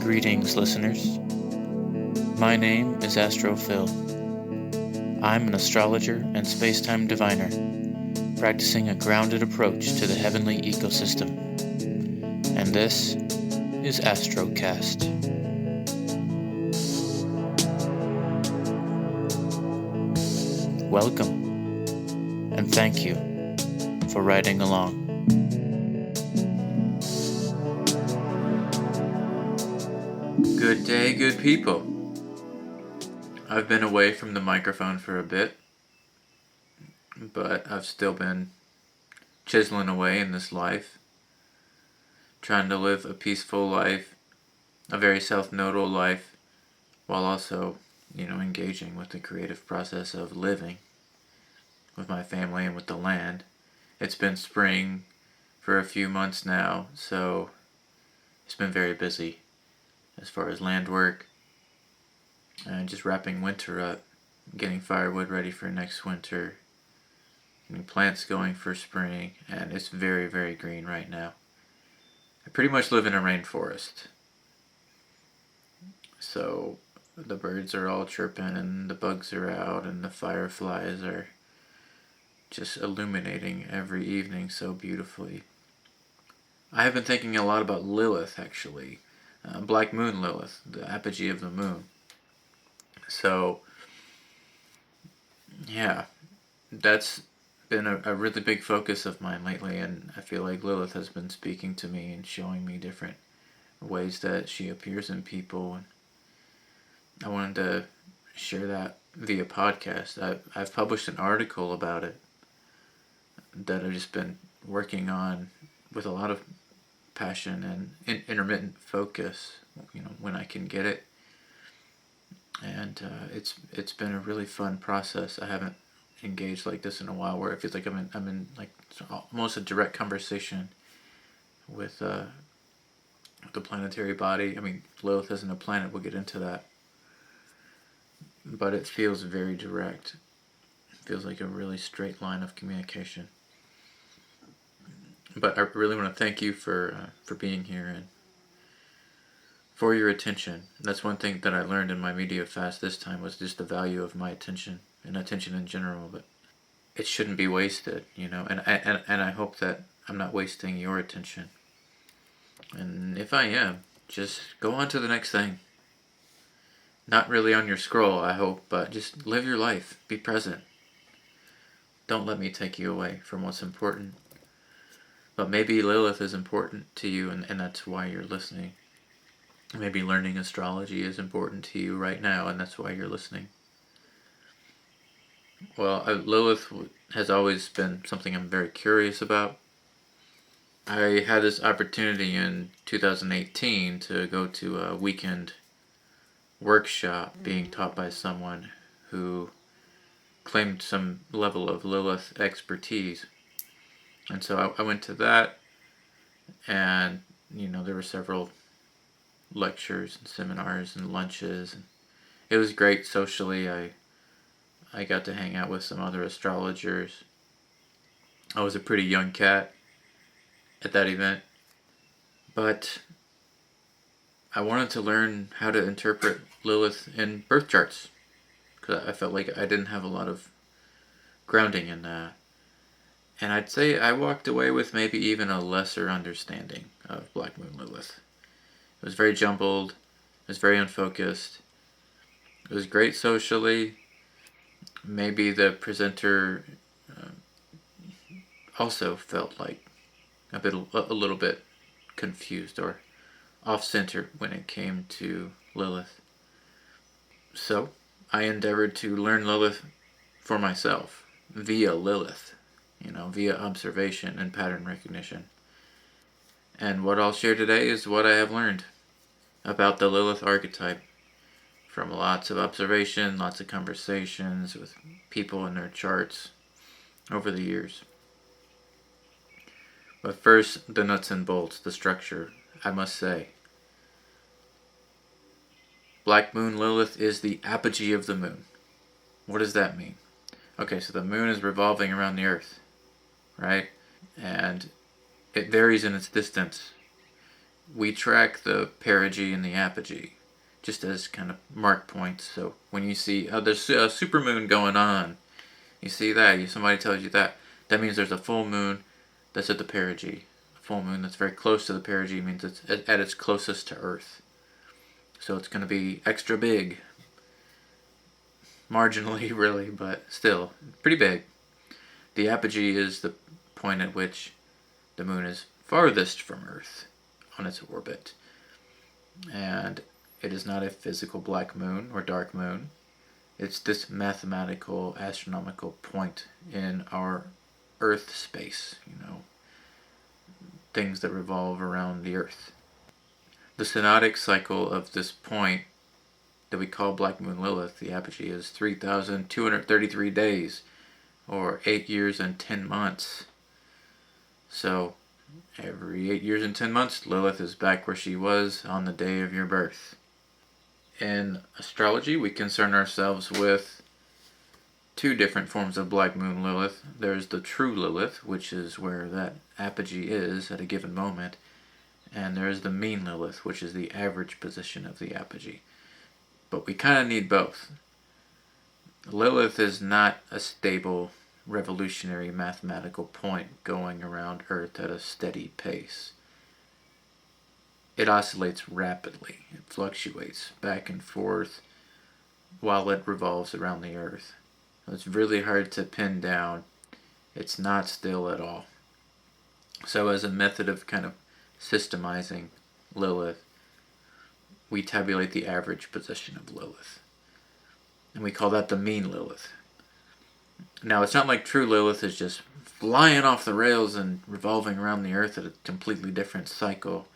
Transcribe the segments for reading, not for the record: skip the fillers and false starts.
Greetings, listeners. My name is Astro Phil. I'm an astrologer and space-time diviner, practicing a grounded approach to the heavenly ecosystem. And this is Astrocast. Welcome, and thank you for riding along. Good day, good people. I've been away from the microphone for a bit, but I've still been chiseling away in this life, trying to live a peaceful life, a very self-nodal life, while also, engaging with the creative process of living with my family and with the land. It's been spring for a few months now, so it's been very busy as far as land work and just wrapping winter up, getting firewood ready for next winter, getting plants going for spring, and it's very, very green right now. I pretty much live in a rainforest, so the birds are all chirping and the bugs are out and the fireflies are just illuminating every evening so beautifully. I have been thinking a lot about Lilith, actually. Black Moon Lilith, the apogee of the moon. So, yeah, that's been a really big focus of mine lately, and I feel like Lilith has been speaking to me and showing me different ways that she appears in people, and I wanted to share that via podcast. I've published an article about it that I've just been working on with a lot of passion and intermittent focus, when I can get it. And it's been a really fun process. I haven't engaged like this in a while, where it feels like I'm in like almost a direct conversation with the planetary body. I mean, Lilith isn't a planet, we'll get into that, but it feels very direct. It feels like a really straight line of communication. But I really want to thank you for being here and for your attention. That's one thing that I learned in my media fast this time, was just the value of my attention and attention in general. But it shouldn't be wasted, and I hope that I'm not wasting your attention. And if I am, just go on to the next thing. Not really on your scroll, I hope, but just live your life. Be present. Don't let me take you away from what's important. But maybe Lilith is important to you, and that's why you're listening. Maybe learning astrology is important to you right now, and that's why you're listening. Well, Lilith has always been something I'm very curious about. I had this opportunity in 2018 to go to a weekend workshop being taught by someone who claimed some level of Lilith expertise. And so I went to that, and, there were several lectures and seminars and lunches. And it was great socially. I got to hang out with some other astrologers. I was a pretty young cat at that event. But I wanted to learn how to interpret Lilith in birth charts, because I felt like I didn't have a lot of grounding in that. And I'd say I walked away with maybe even a lesser understanding of Black Moon Lilith. It was very jumbled. It was very unfocused. It was great socially. Maybe the presenter also felt like a little bit confused or off-center when it came to Lilith. So I endeavored to learn Lilith for myself via Lilith. Via observation and pattern recognition. And what I'll share today is what I have learned about the Lilith archetype from lots of observation, lots of conversations with people and their charts over the years. But first, the nuts and bolts, the structure. I must say, Black Moon Lilith is the apogee of the moon. What does that mean? Okay, so the moon is revolving around the Earth, right? And it varies in its distance. we track the perigee and the apogee just as kind of mark points. So when you see there's a supermoon going on, you see that, somebody tells you that means there's a full moon that's at the perigee. A full moon that's very close to the perigee means it's at its closest to Earth. So it's going to be extra big. Marginally, really, but still pretty big. The apogee is the point at which the moon is farthest from Earth on its orbit. And it is not a physical black moon or dark moon. It's this mathematical, astronomical point in our Earth space, things that revolve around the Earth. The synodic cycle of this point that we call Black Moon Lilith, the apogee, is 3,233 days, or 8 years and 10 months. So, every 8 years and 10 months, Lilith is back where she was on the day of your birth. In astrology, we concern ourselves with two different forms of Black Moon Lilith. There's the true Lilith, which is where that apogee is at a given moment, and there's the mean Lilith, which is the average position of the apogee. But we kind of need both. Lilith is not a stable, revolutionary mathematical point going around Earth at a steady pace. It oscillates rapidly. It fluctuates back and forth while it revolves around the Earth. It's really hard to pin down. It's not still at all. So as a method of kind of systemizing Lilith, we tabulate the average position of Lilith. And we call that the mean Lilith. Now, it's not like true Lilith is just flying off the rails and revolving around the Earth at a completely different cycle.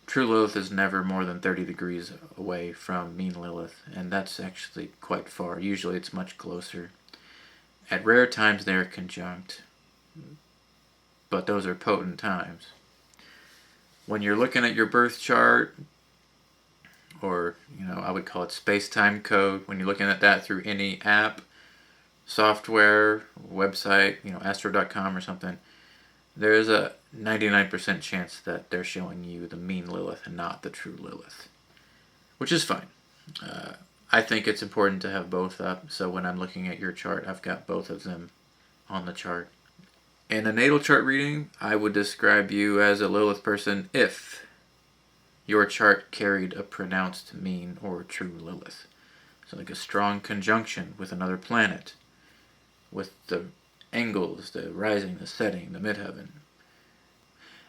True Lilith is never more than 30 degrees away from mean Lilith, and that's actually quite far. Usually it's much closer. At rare times they're conjunct, but those are potent times. When you're looking at your birth chart, or, I would call it space-time code, when you're looking at that through any app, software, website, astro.com or something, there's a 99% chance that they're showing you the mean Lilith and not the true Lilith, which is fine. I think it's important to have both up, so when I'm looking at your chart, I've got both of them on the chart. In a natal chart reading, I would describe you as a Lilith person if your chart carried a pronounced mean or true Lilith. So like a strong conjunction with another planet, with the angles, the rising, the setting, the midheaven.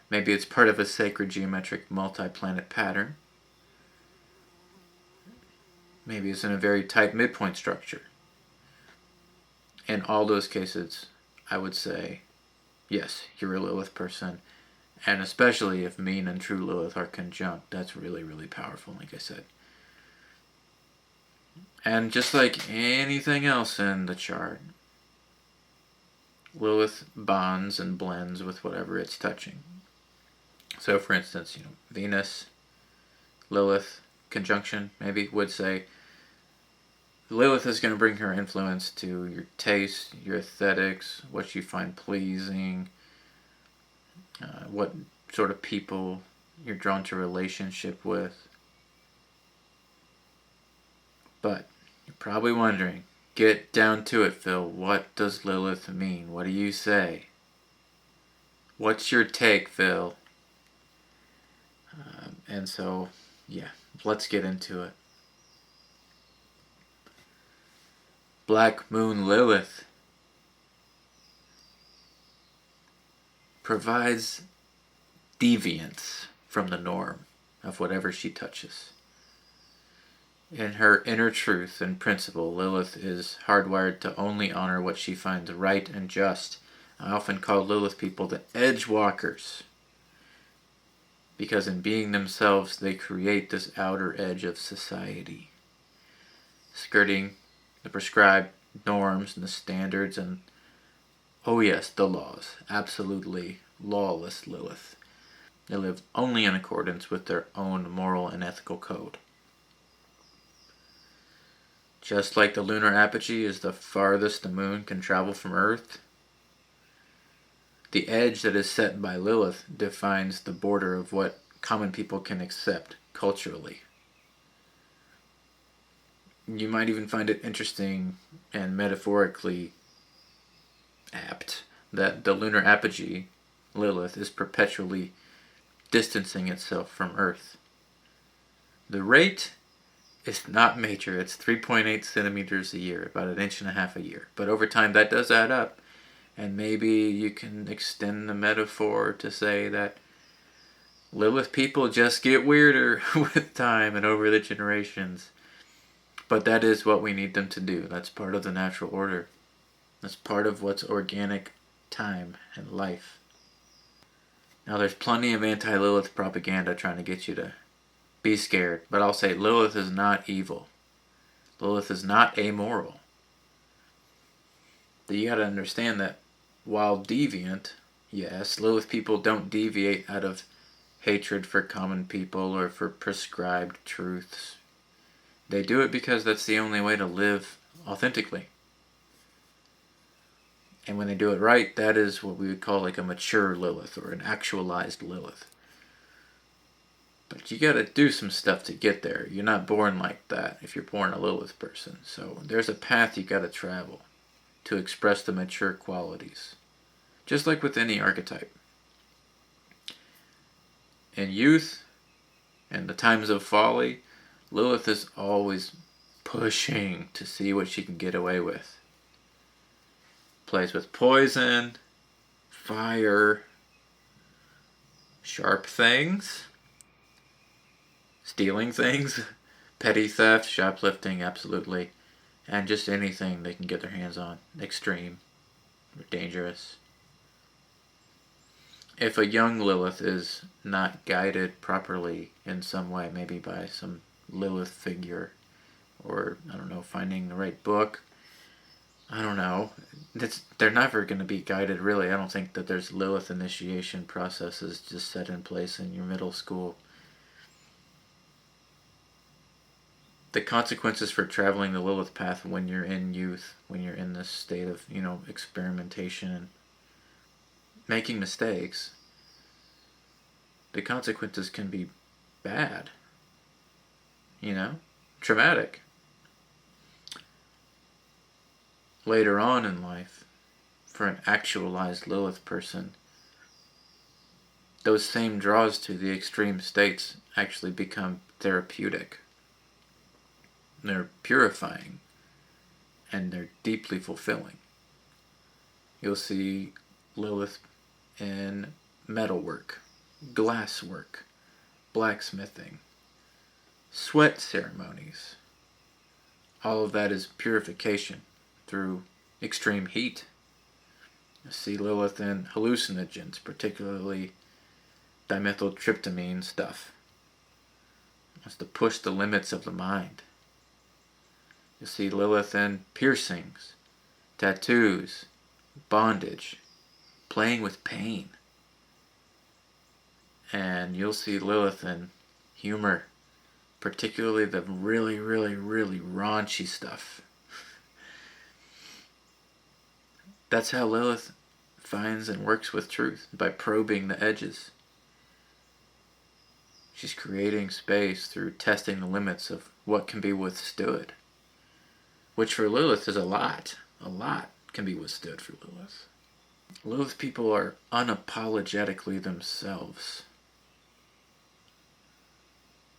Maybe it's part of a sacred geometric multi-planet pattern. Maybe it's in a very tight midpoint structure. In all those cases, I would say, yes, you're a Lilith person. And especially if mean and true Lilith are conjunct, that's really, really powerful, like I said. And just like anything else in the chart, Lilith bonds and blends with whatever it's touching. So for instance, Venus, Lilith, conjunction, maybe, would say Lilith is going to bring her influence to your taste, your aesthetics, what you find pleasing, what sort of people you're drawn to relationship with. But you're probably wondering, get down to it, Phil. What does Lilith mean? What do you say? What's your take, Phil? And so, let's get into it. Black Moon Lilith provides deviance from the norm of whatever she touches. In her inner truth and principle, Lilith is hardwired to only honor what she finds right and just. I often call Lilith people the edge walkers, because in being themselves, they create this outer edge of society, skirting the prescribed norms and the standards and, oh yes, the laws. Absolutely lawless Lilith. They live only in accordance with their own moral and ethical code. Just like the lunar apogee is the farthest the moon can travel from Earth, the edge that is set by Lilith defines the border of what common people can accept culturally. You might even find it interesting and metaphorically apt that the lunar apogee, Lilith, is perpetually distancing itself from Earth. The rate is not major. It's 3.8 centimeters a year, about 1.5 inches a year. But over time, that does add up. And maybe you can extend the metaphor to say that Lilith people just get weirder with time and over the generations. But that is what we need them to do. That's part of the natural order. That's part of what's organic time and life. Now there's plenty of anti-Lilith propaganda trying to get you to be scared. But I'll say Lilith is not evil. Lilith is not amoral. But you gotta understand that while deviant, yes, Lilith people don't deviate out of hatred for common people or for prescribed truths. They do it because that's the only way to live authentically. And when they do it right, that is what we would call like a mature Lilith or an actualized Lilith. But you gotta do some stuff to get there. You're not born like that if you're born a Lilith person. So there's a path you gotta travel to express the mature qualities. Just like with any archetype. In youth and the times of folly, Lilith is always pushing to see what she can get away with. Plays with poison, fire, sharp things, stealing things, petty theft, shoplifting, absolutely, and just anything they can get their hands on, extreme or dangerous. If a young Lilith is not guided properly in some way, maybe by some Lilith figure, or, I don't know, finding the right book, I don't know, they're never going to be guided, really. I don't think that there's Lilith initiation processes just set in place in your middle school. The consequences for traveling the Lilith path when you're in youth, when you're in this state of, experimentation and making mistakes, the consequences can be bad, traumatic. Later on in life, for an actualized Lilith person, those same draws to the extreme states actually become therapeutic. They're purifying, and they're deeply fulfilling. You'll see Lilith in metalwork, glasswork, blacksmithing, sweat ceremonies. All of that is purification through extreme heat. You see Lilith in hallucinogens, particularly dimethyltryptamine stuff. It's to push the limits of the mind. You see Lilith in piercings, tattoos, bondage, playing with pain. And you'll see Lilith in humor, particularly the really, really, really raunchy stuff. That's how Lilith finds and works with truth, by probing the edges. She's creating space through testing the limits of what can be withstood. Which for Lilith is a lot. A lot can be withstood for Lilith. Lilith people are unapologetically themselves.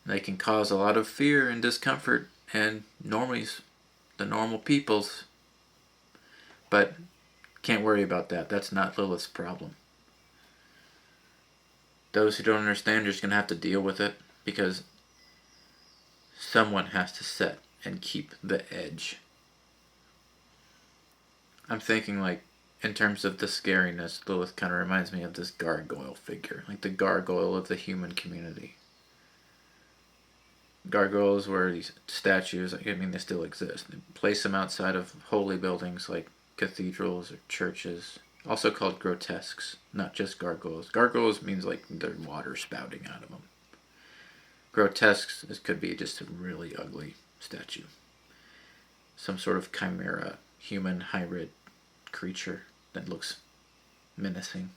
They can cause a lot of fear and discomfort and normies, the normal peoples. But can't worry about that. That's not Lilith's problem. Those who don't understand are just going to have to deal with it, because someone has to set and keep the edge. I'm thinking, like, in terms of the scariness, Lilith kind of reminds me of this gargoyle figure, like the gargoyle of the human community. Gargoyles were these statues, they still exist. They place them outside of holy buildings like cathedrals or churches, also called grotesques, not just gargoyles. Gargoyles means like there's water spouting out of them. Grotesques, this could be just a really ugly statue. Some sort of chimera, human hybrid creature that looks menacing.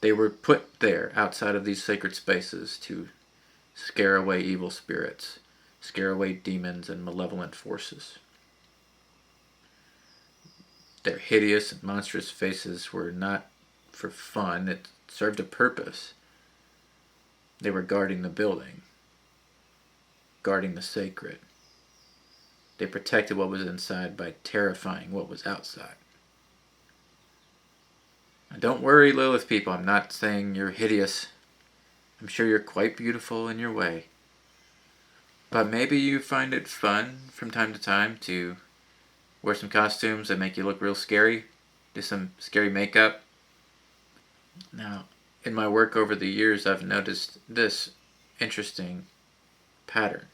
They were put there outside of these sacred spaces to scare away evil spirits, scare away demons and malevolent forces. Their hideous and monstrous faces were not for fun, it served a purpose. They were guarding the building, guarding the sacred. They protected what was inside by terrifying what was outside. Now, don't worry, Lilith people, I'm not saying you're hideous. I'm sure you're quite beautiful in your way. But maybe you find it fun from time to time to wear some costumes that make you look real scary, do some scary makeup. Now, in my work over the years, I've noticed this interesting pattern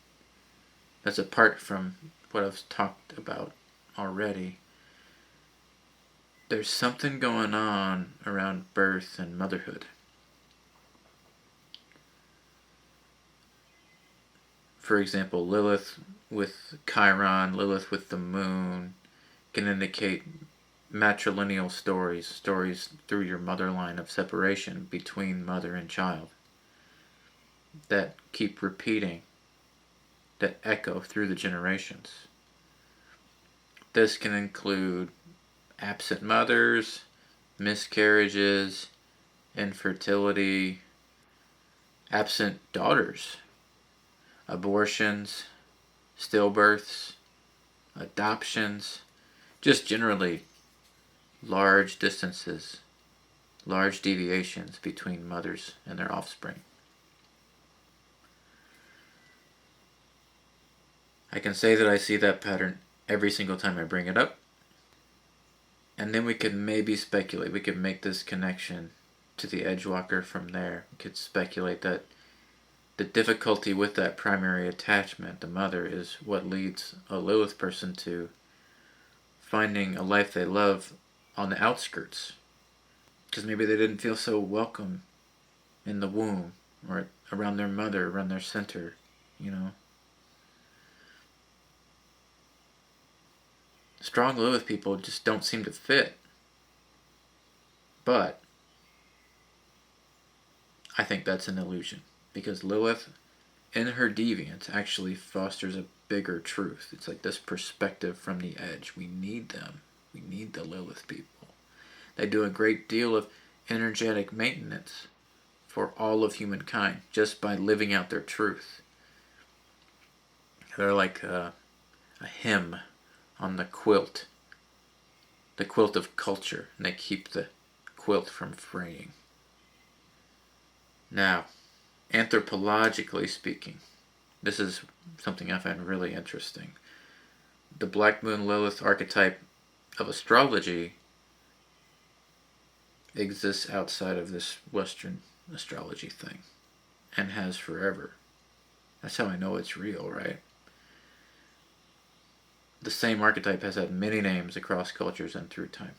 that's apart from what I've talked about already. There's something going on around birth and motherhood. For example, Lilith with Chiron, Lilith with the moon, can indicate matrilineal stories through your mother line of separation between mother and child that keep repeating, that echo through the generations. This can include absent mothers, miscarriages, infertility, absent daughters, abortions, stillbirths, adoptions, just generally large distances, large deviations between mothers and their offspring. I can say that I see that pattern every single time I bring it up. And then we could maybe speculate. We could make this connection to the Edgewalker from there. We could speculate that the difficulty with that primary attachment, the mother, is what leads a Lilith person to finding a life they love on the outskirts. Because maybe they didn't feel so welcome in the womb or around their mother, around their center, you know. Strong Lilith people just don't seem to fit. But I think that's an illusion. Because Lilith, in her deviance, actually fosters a bigger truth. It's like this perspective from the edge. We need them. We need the Lilith people. They do a great deal of energetic maintenance for all of humankind just by living out their truth. They're like a hem on the quilt of culture, and they keep the quilt from fraying. Now, anthropologically speaking, this is something I find really interesting. The Black Moon Lilith archetype of astrology exists outside of this Western astrology thing, and has forever. That's how I know it's real, right? The same archetype has had many names across cultures and through time.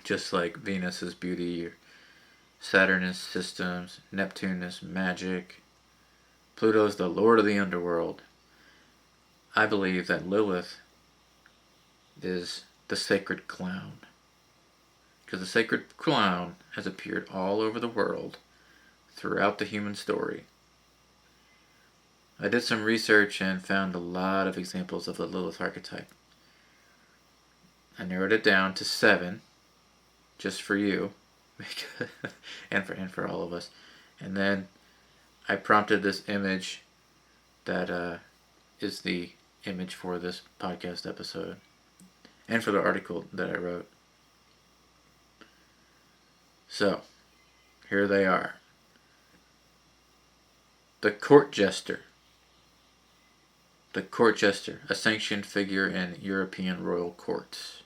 Just like Venus is beauty, Saturn is systems, Neptune is magic, Pluto is the lord of the underworld. I believe that Lilith is the sacred clown. Because the sacred clown has appeared all over the world throughout the human story. I did some research and found a lot of examples of the Lilith archetype. I narrowed it down to 7, just for you, and for all of us. And then I prompted this image that is the image for this podcast episode, and for the article that I wrote. So, here they are. The court jester. The court jester, a sanctioned figure in European royal courts.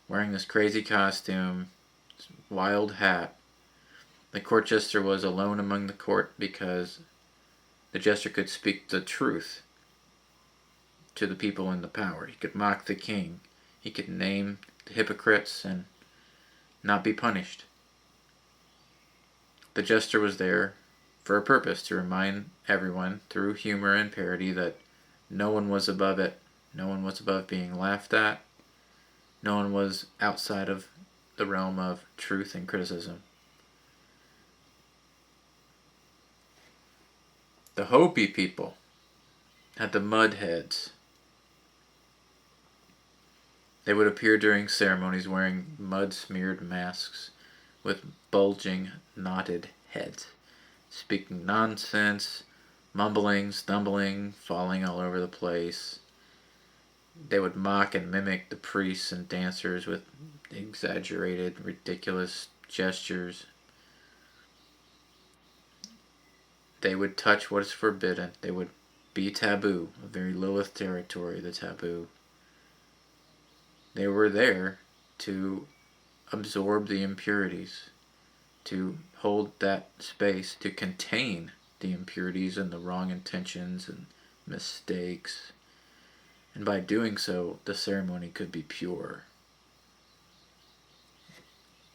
Wearing this crazy costume, this wild hat. The court jester was alone among the court because the jester could speak the truth to the people in the power. He could mock the king. He could name the hypocrites and not be punished. The jester was there for a purpose, to remind everyone through humor and parody that no one was above it. No one was above being laughed at. No one was outside of the realm of truth and criticism. The Hopi people had the Mudheads. They would appear during ceremonies wearing mud-smeared masks with bulging, knotted heads, speaking nonsense, mumbling, stumbling, falling all over the place. They would mock and mimic the priests and dancers with exaggerated, ridiculous gestures. They would touch what is forbidden. They would be taboo, a very Lilith territory, the taboo. They were there to absorb the impurities, to hold that space, to contain the impurities and the wrong intentions and mistakes. And by doing so, the ceremony could be pure.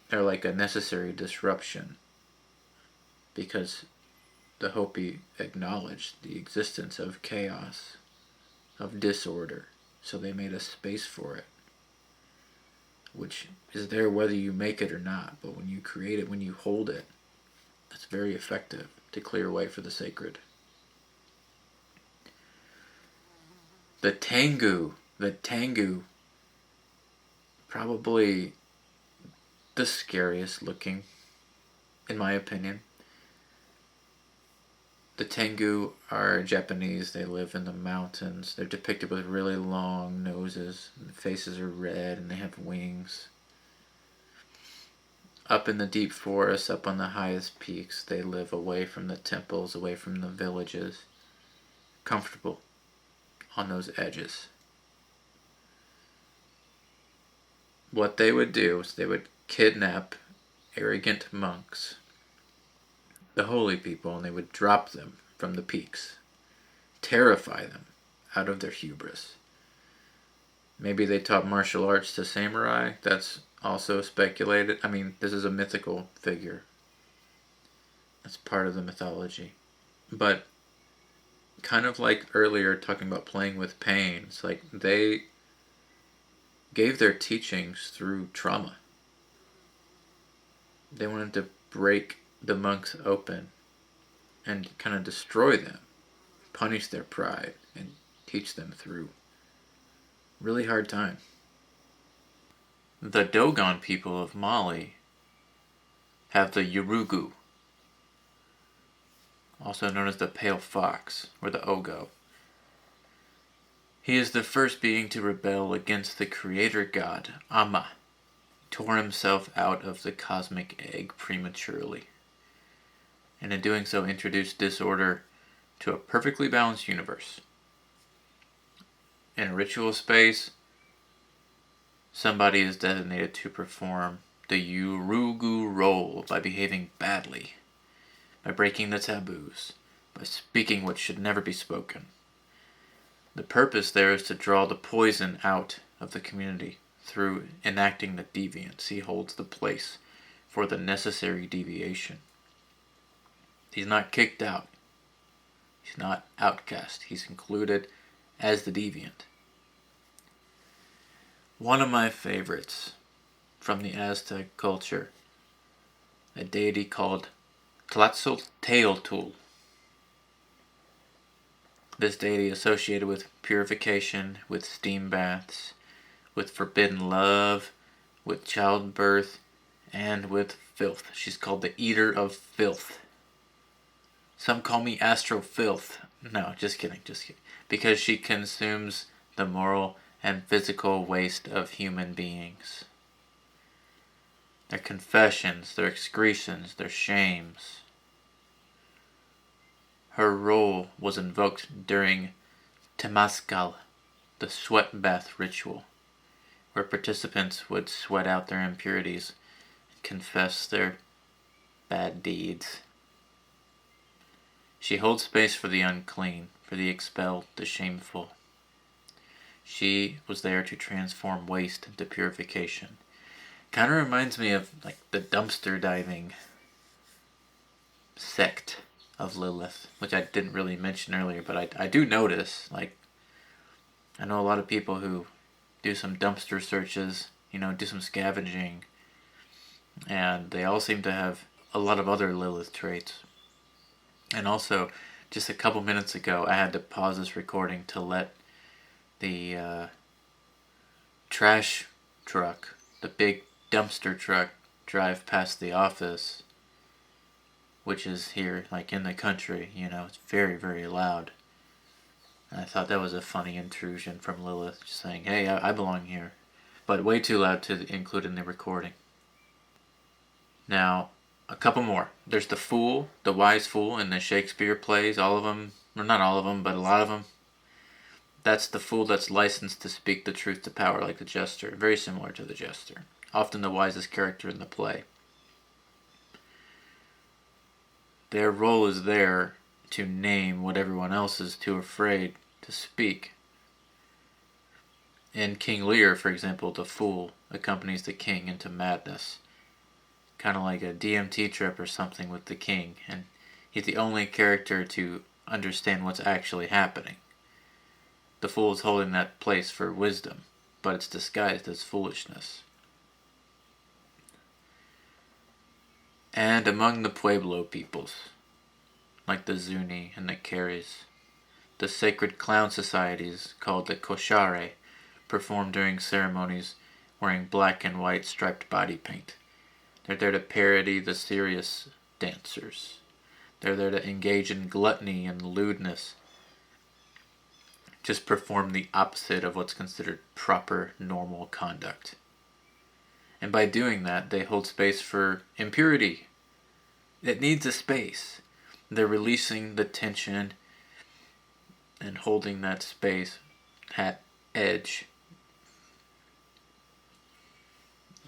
They're like a necessary disruption, because the Hopi acknowledged the existence of chaos, of disorder, so they made a space for it, which is there whether you make it or not. But when you create it, when you hold it, that's very effective to clear way for the sacred. The Tengu, probably the scariest looking, in my opinion. The Tengu are Japanese. They live in the mountains. They're depicted with really long noses. And the faces are red and they have wings. Up in the deep forests, up on the highest peaks, they live away from the temples, away from the villages. Comfortable on those edges. What they would do is they would kidnap arrogant monks, the holy people, and they would drop them from the peaks, terrify them out of their hubris. Maybe they taught martial arts to samurai. That's also speculated. I mean, this is a mythical figure. That's part of the mythology. But kind of like earlier talking about playing with pain, it's like they gave their teachings through trauma. They wanted to break the monks open and kind of destroy them, punish their pride, and teach them through really hard time. The Dogon people of Mali have the Yurugu, also known as the Pale Fox, or the Ogo. He is the first being to rebel against the creator god, Amma. He tore himself out of the cosmic egg prematurely, and in doing so introduced disorder to a perfectly balanced universe. In a ritual space, somebody is designated to perform the Yurugu role by behaving badly, by breaking the taboos, by speaking what should never be spoken. The purpose there is to draw the poison out of the community through enacting the deviant. He holds the place for the necessary deviation. He's not kicked out. He's not outcast. He's included as the deviant. One of my favorites from the Aztec culture, a deity called Tlazōlteōtl. This deity associated with purification, with steam baths, with forbidden love, with childbirth, and with filth. She's called the Eater of Filth. Some call me Astro Phil. No, just kidding. Because she consumes the moral and physical waste of human beings. Their confessions, their excretions, their shames. Her role was invoked during Temazcal, the sweat bath ritual, where participants would sweat out their impurities and confess their bad deeds. She holds space for the unclean, for the expelled, the shameful. She was there to transform waste into purification. Kind of reminds me of like the dumpster diving sect of Lilith, which I didn't really mention earlier, but I do notice, like, I know a lot of people who do some dumpster searches, do some scavenging, and they all seem to have a lot of other Lilith traits. And also, just a couple minutes ago, I had to pause this recording to let the trash truck, the big dumpster truck, drive past the office, which is here, like in the country. It's very, very loud. And I thought that was a funny intrusion from Lilith, just saying, hey, I belong here. But way too loud to include in the recording. Now, a couple more. There's the fool, the wise fool in the Shakespeare plays, all of them, or not all of them, but a lot of them. That's the fool that's licensed to speak the truth to power, like the jester. Very similar to the jester. Often the wisest character in the play. Their role is there to name what everyone else is too afraid to speak. In King Lear, for example, the fool accompanies the king into madness. Kind of like a DMT trip or something with the king, and he's the only character to understand what's actually happening. The fool is holding that place for wisdom, but it's disguised as foolishness. And among the Pueblo peoples, like the Zuni and the Caris, the sacred clown societies called the Koshare perform during ceremonies wearing black and white striped body paint. They're there to parody the serious dancers. They're there to engage in gluttony and lewdness. Just perform the opposite of what's considered proper, normal conduct. And by doing that, they hold space for impurity. It needs a space. They're releasing the tension and holding that space at edge.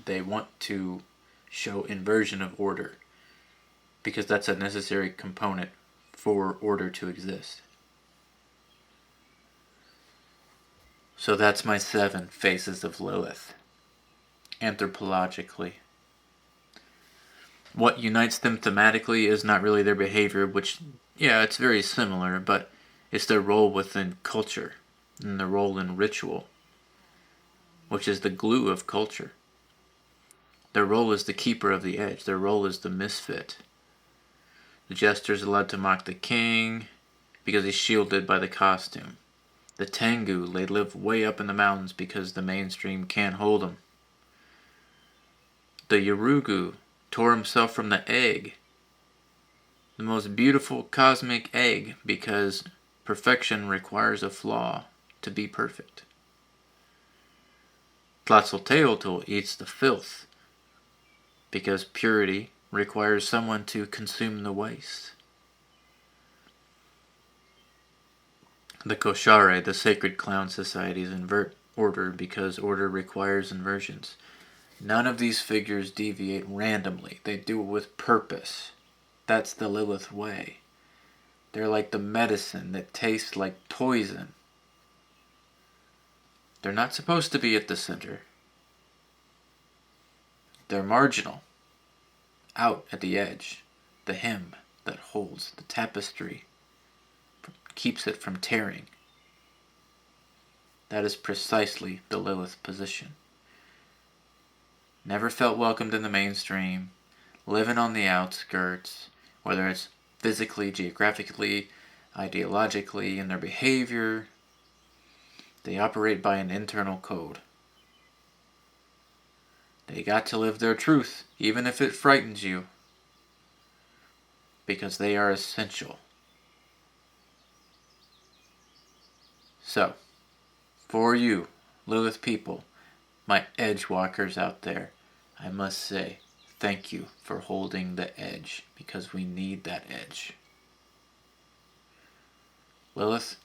They want to show inversion of order, because that's a necessary component for order to exist. So that's my 7 faces of Lilith, anthropologically. What unites them thematically is not really their behavior, which, yeah, it's very similar, but it's their role within culture, and their role in ritual, which is the glue of culture. Their role is the keeper of the edge. Their role is the misfit. The jester is allowed to mock the king because he's shielded by the costume. The Tengu, they live way up in the mountains because the mainstream can't hold them. The Yurugu tore himself from the egg, the most beautiful cosmic egg, because perfection requires a flaw to be perfect. Tlazōlteōtl eats the filth, because purity requires someone to consume the waste. The Koshare, the sacred clown societies, invert order because order requires inversions. None of these figures deviate randomly. They do it with purpose. That's the Lilith way. They're like the medicine that tastes like poison. They're not supposed to be at the center. They're marginal, out at the edge, the hem that holds the tapestry, keeps it from tearing. That is precisely the Lilith position. Never felt welcomed in the mainstream, living on the outskirts, whether it's physically, geographically, ideologically, in their behavior. They operate by an internal code. They got to live their truth, even if it frightens you, because they are essential. So, for you, Lilith people, my edge walkers out there, I must say thank you for holding the edge, because we need that edge. Lilith,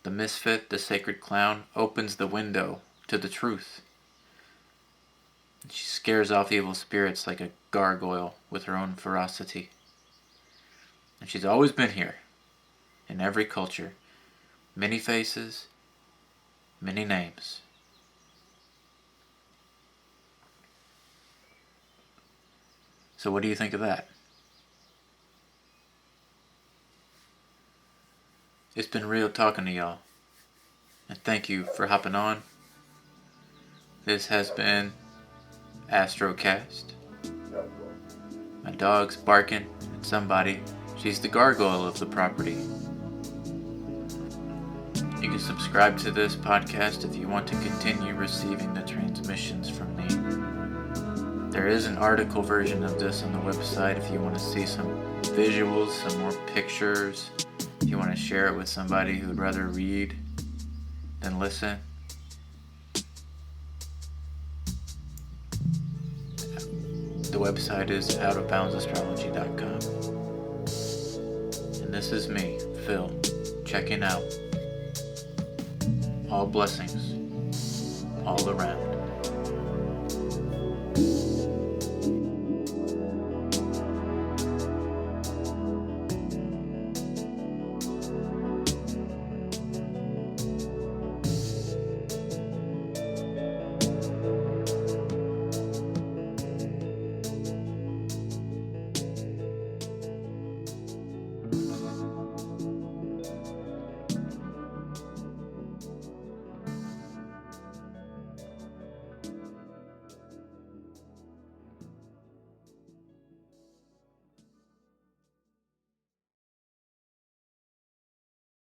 the misfit, the sacred clown, opens the window to the truth. She scares off evil spirits like a gargoyle with her own ferocity. And she's always been here, in every culture. Many faces, many names. So what do you think of that? It's been real talking to y'all. And thank you for hopping on. This has been Astrocast. My dog's barking at somebody She's the gargoyle of the property. You can subscribe to this podcast if you want to continue receiving the transmissions from me. There is an article version of this on the website if you want to see some visuals, some more pictures, if you want to share it with somebody who'd rather read than listen. The website is outofboundsastrology.com. And this is me, Phil, checking out. All blessings, all around.